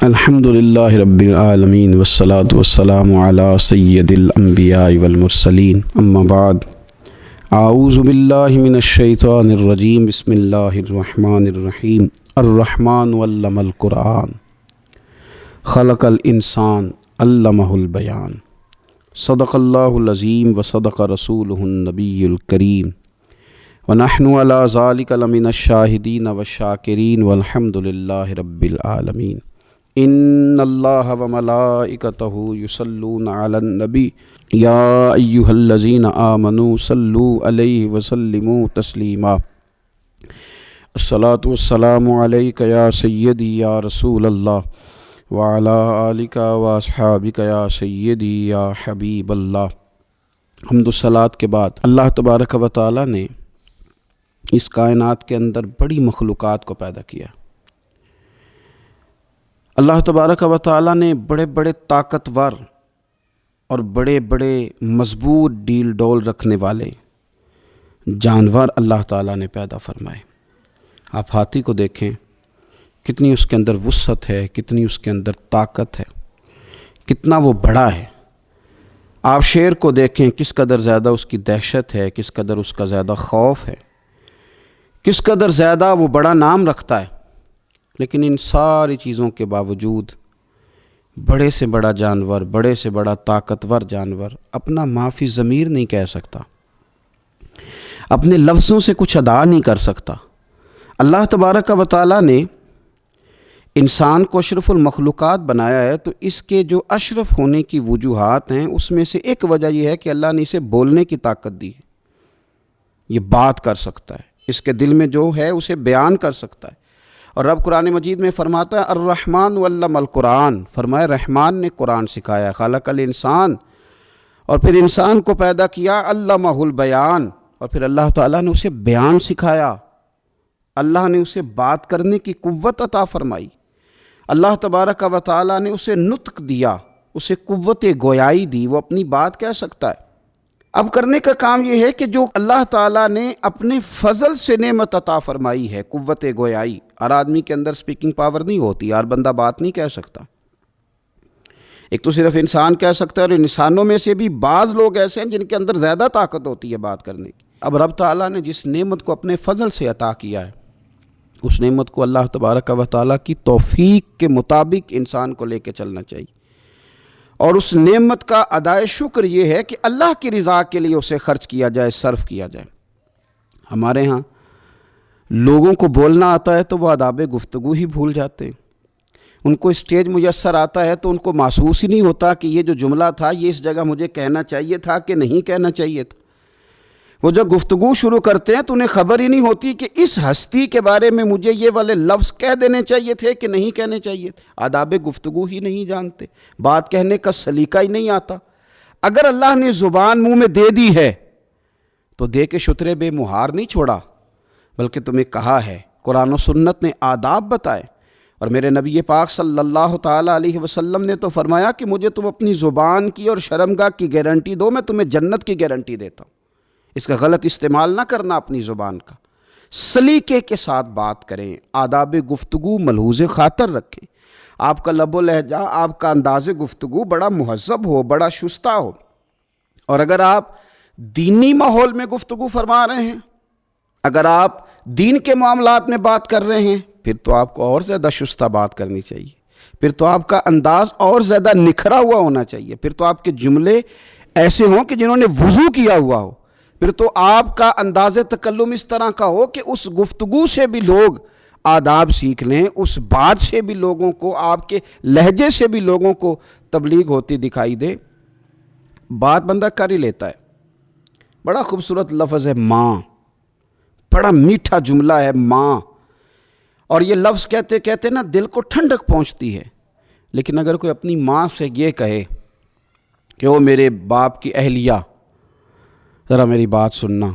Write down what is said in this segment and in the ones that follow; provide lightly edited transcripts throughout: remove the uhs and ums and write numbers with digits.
الحمدللہ رب العالمین والصلاة والسلام علی سید الانبیاء والمرسلین اما بعد اعوذ باللہ من الشیطان الرجیم بسم اللہ الرحمن الرحیم الرحمن علم القرآن خلق الانسان علمہ البیان صدق اللہ العظیم وصدق رسولہ النبی الکریم ونحن علی ذلک لمن الشاہدین والشاکرین والحمد للہ رب العالمین ان اللہ وملائکتہ یصلون علی النبی یا ایہا الذین آمنوا صلوا علیہ وسلموا تسلیما الصلاۃ والسلام علیک یا سیدی یا رسول اللہ وعلی آلک واصحابک یا سیدی یا حبیب اللہ۔ حمد و صلوات کے بعد اللہ تبارک و تعالی نے اس کائنات کے اندر بڑی مخلوقات کو پیدا کیا۔ اللہ تبارک و تعالیٰ نے بڑے بڑے طاقتور اور بڑے بڑے مضبوط ڈیل ڈول رکھنے والے جانور اللہ تعالیٰ نے پیدا فرمائے۔ آپ ہاتھی کو دیکھیں، کتنی اس کے اندر وسعت ہے، کتنی اس کے اندر طاقت ہے، کتنا وہ بڑا ہے۔ آپ شیر کو دیکھیں، کس قدر زیادہ اس کی دہشت ہے، کس قدر اس کا زیادہ خوف ہے، کس قدر زیادہ وہ بڑا نام رکھتا ہے۔ لیکن ان ساری چیزوں کے باوجود بڑے سے بڑا جانور، بڑے سے بڑا طاقتور جانور اپنا معافی ضمیر نہیں کہہ سکتا، اپنے لفظوں سے کچھ ادا نہیں کر سکتا۔ اللہ تبارک و تعالیٰ نے انسان کو اشرف المخلوقات بنایا ہے، تو اس کے جو اشرف ہونے کی وجوہات ہیں اس میں سے ایک وجہ یہ ہے کہ اللہ نے اسے بولنے کی طاقت دی ہے۔ یہ بات کر سکتا ہے، اس کے دل میں جو ہے اسے بیان کر سکتا ہے۔ اور رب قرآن مجید میں فرماتا ہے الرحمن علم القرآن، فرمایا رحمان نے قرآن سکھایا، خلق الانسان، اور پھر انسان کو پیدا کیا، علمہ البیان، اور پھر اللہ تعالیٰ نے اسے بیان سکھایا، اللہ نے اسے بات کرنے کی قوت عطا فرمائی، اللہ تبارک و تعالیٰ نے اسے نطق دیا، اسے قوت گویائی دی، وہ اپنی بات کہہ سکتا ہے۔ اب کرنے کا کام یہ ہے کہ جو اللہ تعالیٰ نے اپنے فضل سے نعمت عطا فرمائی ہے، قوت گویائی، ہر آدمی کے اندر سپیکنگ پاور نہیں ہوتی، ہر بندہ بات نہیں کہہ سکتا۔ ایک تو صرف انسان کہہ سکتا ہے، اور انسانوں میں سے بھی بعض لوگ ایسے ہیں جن کے اندر زیادہ طاقت ہوتی ہے بات کرنے کی۔ اب رب تعالیٰ نے جس نعمت کو اپنے فضل سے عطا کیا ہے، اس نعمت کو اللہ تبارک و تعالیٰ کی توفیق کے مطابق انسان کو لے کے چلنا چاہیے، اور اس نعمت کا ادائے شکر یہ ہے کہ اللہ کی رضا کے لیے اسے خرچ کیا جائے، صرف کیا جائے۔ ہمارے ہاں لوگوں کو بولنا آتا ہے تو وہ آداب گفتگو ہی بھول جاتے ہیں، ان کو اسٹیج میسر آتا ہے تو ان کو محسوس ہی نہیں ہوتا کہ یہ جو جملہ تھا یہ اس جگہ مجھے کہنا چاہیے تھا کہ نہیں کہنا چاہیے تھا۔ وہ جب گفتگو شروع کرتے ہیں تو انہیں خبر ہی نہیں ہوتی کہ اس ہستی کے بارے میں مجھے یہ والے لفظ کہہ دینے چاہیے تھے کہ نہیں کہنے چاہیے تھے۔ آداب گفتگو ہی نہیں جانتے، بات کہنے کا سلیقہ ہی نہیں آتا۔ اگر اللہ نے زبان منہ میں دے دی ہے تو دے کے شترے بے مہار نہیں چھوڑا، بلکہ تمہیں کہا ہے، قرآن و سنت نے آداب بتائے، اور میرے نبی پاک صلی اللہ تعالیٰ علیہ وسلم نے تو فرمایا کہ مجھے تم اپنی زبان کی اور شرمگاہ کی گارنٹی دو، میں تمہیں جنت کی گارنٹی دیتا ہوں۔ اس کا غلط استعمال نہ کرنا اپنی زبان کا، سلیقے کے ساتھ بات کریں، آداب گفتگو ملحوظ خاطر رکھیں، آپ کا لب و لہجہ، آپ کا انداز گفتگو بڑا مہذب ہو، بڑا شستہ ہو۔ اور اگر آپ دینی ماحول میں گفتگو فرما رہے ہیں، اگر آپ دین کے معاملات میں بات کر رہے ہیں، پھر تو آپ کو اور زیادہ شستہ بات کرنی چاہیے، پھر تو آپ کا انداز اور زیادہ نکھرا ہوا ہونا چاہیے، پھر تو آپ کے جملے ایسے ہوں کہ جنہوں نے وضو کیا ہوا ہو، پھر تو آپ کا انداز تکلم اس طرح کا ہو کہ اس گفتگو سے بھی لوگ آداب سیکھ لیں، اس بات سے بھی لوگوں کو، آپ کے لہجے سے بھی لوگوں کو تبلیغ ہوتی دکھائی دے۔ بات بندہ کر ہی لیتا ہے۔ بڑا خوبصورت لفظ ہے ماں، بڑا میٹھا جملہ ہے ماں، اور یہ لفظ کہتے کہتے نا دل کو ٹھنڈک پہنچتی ہے۔ لیکن اگر کوئی اپنی ماں سے یہ کہے کہ وہ میرے باپ کی اہلیہ، ذرا میری بات سننا،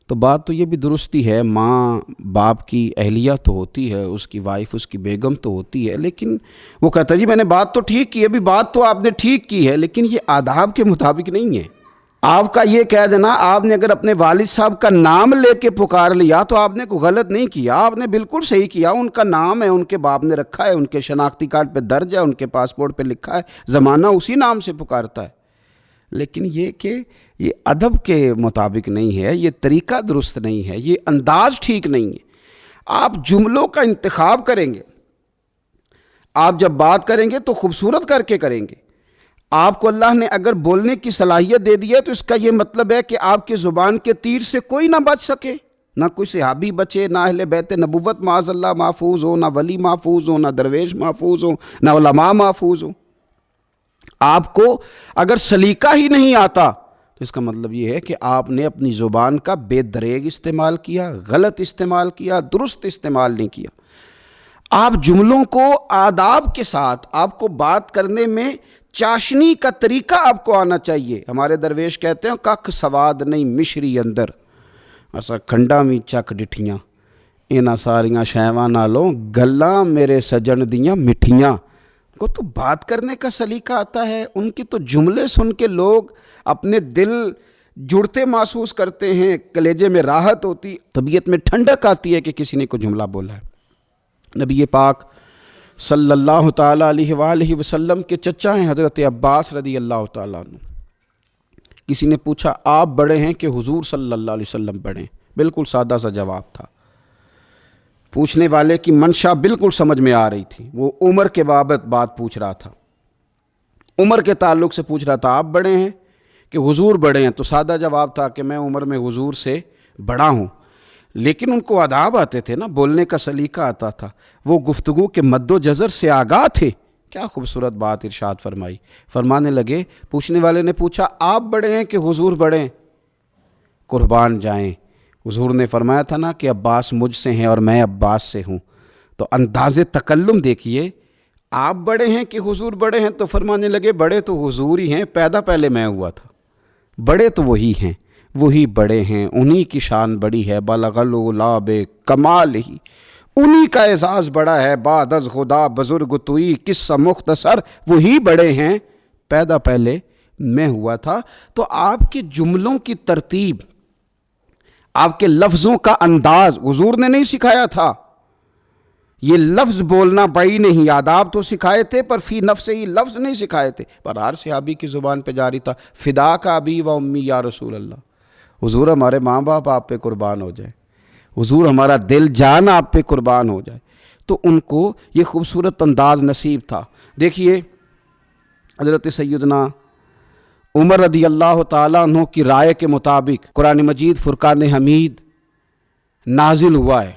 تو بات تو یہ بھی درستی ہے، ماں باپ کی اہلیہ تو ہوتی ہے، اس کی وائف، اس کی بیگم تو ہوتی ہے، لیکن وہ کہتا ہے جی میں نے بات تو ٹھیک کی ہے، ابھی بات تو آپ نے ٹھیک کی ہے، لیکن یہ آداب کے مطابق نہیں ہے۔ آپ کا یہ کہہ دینا، آپ نے اگر اپنے والد صاحب کا نام لے کے پکار لیا تو آپ نے کوئی غلط نہیں کیا، آپ نے بالکل صحیح کیا، ان کا نام ہے، ان کے باپ نے رکھا ہے، ان کے شناختی کارڈ پہ درج ہے، ان کے پاسپورٹ پہ لکھا ہے، زمانہ اسی نام سے پکارتا ہے۔ لیکن یہ کہ یہ ادب کے مطابق نہیں ہے، یہ طریقہ درست نہیں ہے، یہ انداز ٹھیک نہیں ہے۔ آپ جملوں کا انتخاب کریں گے، آپ جب بات کریں گے تو خوبصورت کر کے کریں گے۔ آپ کو اللہ نے اگر بولنے کی صلاحیت دے دی ہے تو اس کا یہ مطلب ہے کہ آپ کی زبان کے تیر سے کوئی نہ بچ سکے، نہ کوئی صحابی بچے، نہ اہل بیت نبوت معاذ اللہ محفوظ ہو، نہ ولی محفوظ ہو، نہ درویش محفوظ ہو، نہ علماء محفوظ ہو۔ آپ کو اگر سلیقہ ہی نہیں آتا تو اس کا مطلب یہ ہے کہ آپ نے اپنی زبان کا بے دریغ استعمال کیا، غلط استعمال کیا، درست استعمال نہیں کیا۔ آپ جملوں کو آداب کے ساتھ، آپ کو بات کرنے میں چاشنی کا طریقہ آپ کو آنا چاہیے۔ ہمارے درویش کہتے ہیں ککھ سواد نہیں مشری اندر، اسا کھنڈا میں چک ڈٹھیاں، انہاں ساریاں شیواں نالوں گلاں میرے سجن دیاں مٹھیاں۔ کو تو بات کرنے کا سلیقہ آتا ہے، ان کی تو جملے سن کے لوگ اپنے دل جڑتے محسوس کرتے ہیں، کلیجے میں راحت ہوتی، طبیعت میں ٹھنڈک آتی ہے کہ کسی نے کوئی جملہ بولا ہے۔ نبی پاک صلی اللہ تعالیٰ علیہ وآلہ وسلم کے چچا ہیں حضرت عباس رضی اللہ تعالیٰ عنہ۔ کسی نے پوچھا آپ بڑے ہیں کہ حضور صلی اللہ علیہ وسلم بڑے ہیں؟ بالکل سادہ سا جواب تھا۔ پوچھنے والے کی منشا بالکل سمجھ میں آ رہی تھی، وہ عمر کے بابت بات پوچھ رہا تھا، عمر کے تعلق سے پوچھ رہا تھا آپ بڑے ہیں کہ حضور بڑے ہیں؟ تو سادہ جواب تھا کہ میں عمر میں حضور سے بڑا ہوں۔ لیکن ان کو آداب آتے تھے نا، بولنے کا سلیقہ آتا تھا، وہ گفتگو کے مد و جزر سے آگاہ تھے۔ کیا خوبصورت بات ارشاد فرمائی، فرمانے لگے، پوچھنے والے نے پوچھا آپ بڑے ہیں کہ حضور بڑے ہیں؟ قربان جائیں، حضور نے فرمایا تھا نا کہ عباس مجھ سے ہیں اور میں عباس سے ہوں، تو انداز تکلم دیکھیے، آپ بڑے ہیں کہ حضور بڑے ہیں؟ تو فرمانے لگے بڑے تو حضور ہی ہیں، پیدا پہلے میں ہوا تھا، بڑے تو وہی ہیں، وہی بڑے ہیں، انہی کی شان بڑی ہے، بلغ العلا بکمال ہی، انہی کا اعزاز بڑا ہے، بعد از خدا بزرگ توئی، قصہ مختصر وہی بڑے ہیں، پیدا پہلے میں ہوا تھا۔ تو آپ کے جملوں کی ترتیب، آپ کے لفظوں کا انداز حضور نے نہیں سکھایا تھا۔ یہ لفظ بولنا بڑی نہیں، آداب تو سکھائے تھے پر فی نفس ہی لفظ نہیں سکھائے تھے، پر ہر صحابی کی زبان پہ جاری تھا، فدا کا ابی و امی یا رسول اللہ، حضور ہمارے ماں باپ آپ پہ قربان ہو جائے، حضور ہمارا دل جان آپ پہ قربان ہو جائے۔ تو ان کو یہ خوبصورت انداز نصیب تھا۔ دیکھیے حضرت سیدنا عمر رضی اللہ تعالیٰ عنہ کی رائے کے مطابق قرآن مجید فرقان حمید نازل ہوا ہے،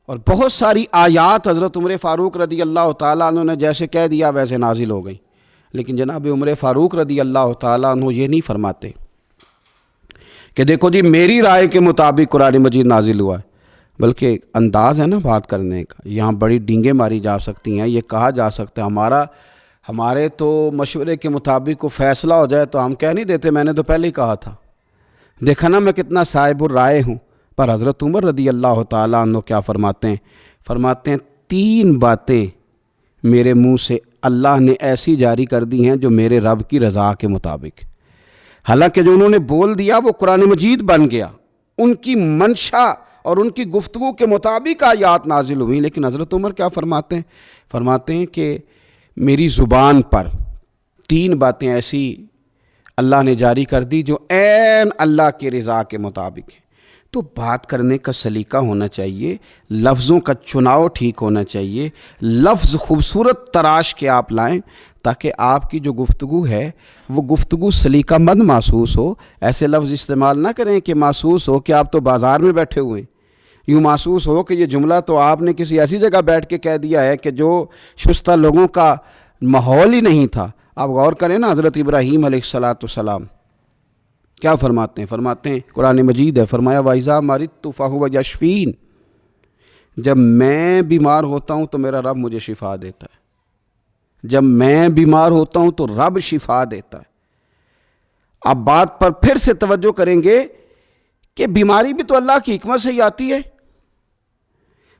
اور بہت ساری آیات حضرت عمر فاروق رضی اللہ تعالیٰ عنہ نے جیسے کہہ دیا ویسے نازل ہو گئی، لیکن جناب عمر فاروق رضی اللہ تعالیٰ عنہ یہ نہیں فرماتے کہ دیکھو جی میری رائے کے مطابق قرآن مجید نازل ہوا ہے، بلکہ انداز ہے نا بات کرنے کا، یہاں بڑی ڈینگیں ماری جا سکتی ہیں، یہ کہا جا سکتا ہے ہمارے تو مشورے کے مطابق کو فیصلہ ہو جائے تو ہم کہہ نہیں دیتے میں نے تو پہلے ہی کہا تھا، دیکھا نا میں کتنا صاحب الرائے ہوں۔ پر حضرت عمر رضی اللہ تعالیٰ عنہ کیا فرماتے ہیں 3 باتیں میرے منہ سے اللہ نے ایسی جاری کر دی ہیں جو میرے رب کی رضا کے مطابق، حالانکہ جو انہوں نے بول دیا وہ قرآن مجید بن گیا، ان کی منشا اور ان کی گفتگو کے مطابق آیات نازل ہوئی، لیکن حضرت عمر کیا فرماتے ہیں کہ میری زبان پر 3 باتیں ایسی اللہ نے جاری کر دی جو عین اللہ کی رضا کے مطابق ہیں۔ تو بات کرنے کا سلیقہ ہونا چاہیے، لفظوں کا چناؤ ٹھیک ہونا چاہیے، لفظ خوبصورت تراش کے آپ لائیں تاکہ آپ کی جو گفتگو ہے وہ گفتگو سلیقہ مند محسوس ہو۔ ایسے لفظ استعمال نہ کریں کہ محسوس ہو کہ آپ تو بازار میں بیٹھے ہوئے ہیں، یوں محسوس ہو کہ یہ جملہ تو آپ نے کسی ایسی جگہ بیٹھ کے کہہ دیا ہے کہ جو شستہ لوگوں کا ماحول ہی نہیں تھا۔ آپ غور کریں نا، حضرت ابراہیم علیہ السلام کیا فرماتے ہیں قرآن مجید ہے، فرمایا وَإِذَا مَرِضْتُ فَهُوَ يَشْفِينِ، جب میں بیمار ہوتا ہوں تو میرا رب مجھے شفا دیتا ہے، جب میں بیمار ہوتا ہوں تو رب شفا دیتا ہے۔ اب بات پر پھر سے توجہ کریں گے کہ بیماری بھی تو اللہ کی حکمت سے ہی آتی ہے،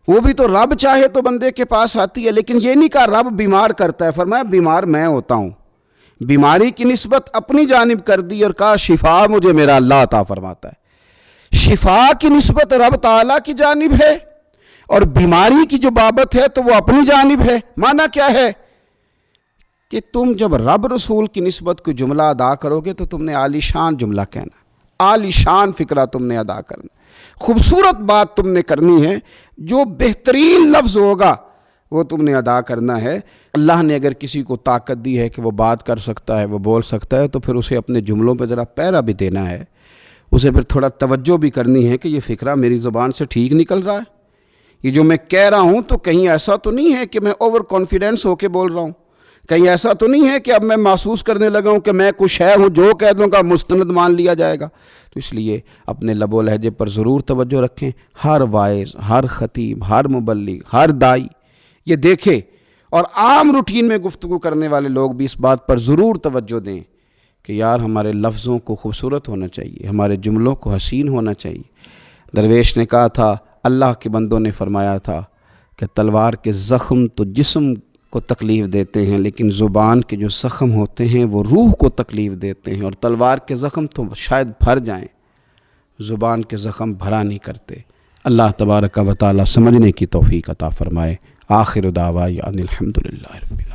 وہ بھی تو رب چاہے تو بندے کے پاس آتی ہے، لیکن یہ نہیں کہا رب بیمار کرتا ہے، فرمایا بیمار میں ہوتا ہوں، بیماری کی نسبت اپنی جانب کر دی اور کہا شفا مجھے میرا اللہ عطا فرماتا ہے۔ شفا کی نسبت رب تعالیٰ کی جانب ہے اور بیماری کی جو بابت ہے تو وہ اپنی جانب ہے۔ معنی کیا ہے کہ تم جب رب رسول کی نسبت کوئی جملہ ادا کرو گے تو تم نے عالی شان جملہ کہنا، عالی شان فکرہ تم نے ادا کرنا، خوبصورت بات تم نے کرنی ہے، جو بہترین لفظ ہوگا وہ تم نے ادا کرنا ہے۔ اللہ نے اگر کسی کو طاقت دی ہے کہ وہ بات کر سکتا ہے، وہ بول سکتا ہے، تو پھر اسے اپنے جملوں پہ ذرا پیرا بھی دینا ہے، اسے پھر تھوڑا توجہ بھی کرنی ہے کہ یہ فکرہ میری زبان سے ٹھیک نکل رہا ہے، یہ جو میں کہہ رہا ہوں تو کہیں ایسا تو نہیں ہے کہ میں اوور کانفیڈنس ہو کے بول رہا ہوں، کہیں ایسا تو نہیں ہے کہ اب میں محسوس کرنے لگا ہوں کہ میں کچھ ہے ہوں، جو کہہ دوں گا مستند مان لیا جائے گا۔ تو اس لیے اپنے لب و لہجے پر ضرور توجہ رکھیں۔ ہر واعظ، ہر خطیب، ہر مبلغ، ہر دائی یہ دیکھے، اور عام روٹین میں گفتگو کرنے والے لوگ بھی اس بات پر ضرور توجہ دیں کہ یار ہمارے لفظوں کو خوبصورت ہونا چاہیے، ہمارے جملوں کو حسین ہونا چاہیے۔ درویش نے کہا تھا، اللہ کے بندوں نے فرمایا تھا کہ تلوار کے زخم تو جسم کو تکلیف دیتے ہیں، لیکن زبان کے جو زخم ہوتے ہیں وہ روح کو تکلیف دیتے ہیں، اور تلوار کے زخم تو شاید بھر جائیں، زبان کے زخم بھرا نہیں کرتے۔ اللہ تبارک و تعالی سمجھنے کی توفیق عطا فرمائے۔ آخر دعوانا ان الحمدللہ رب العالمین۔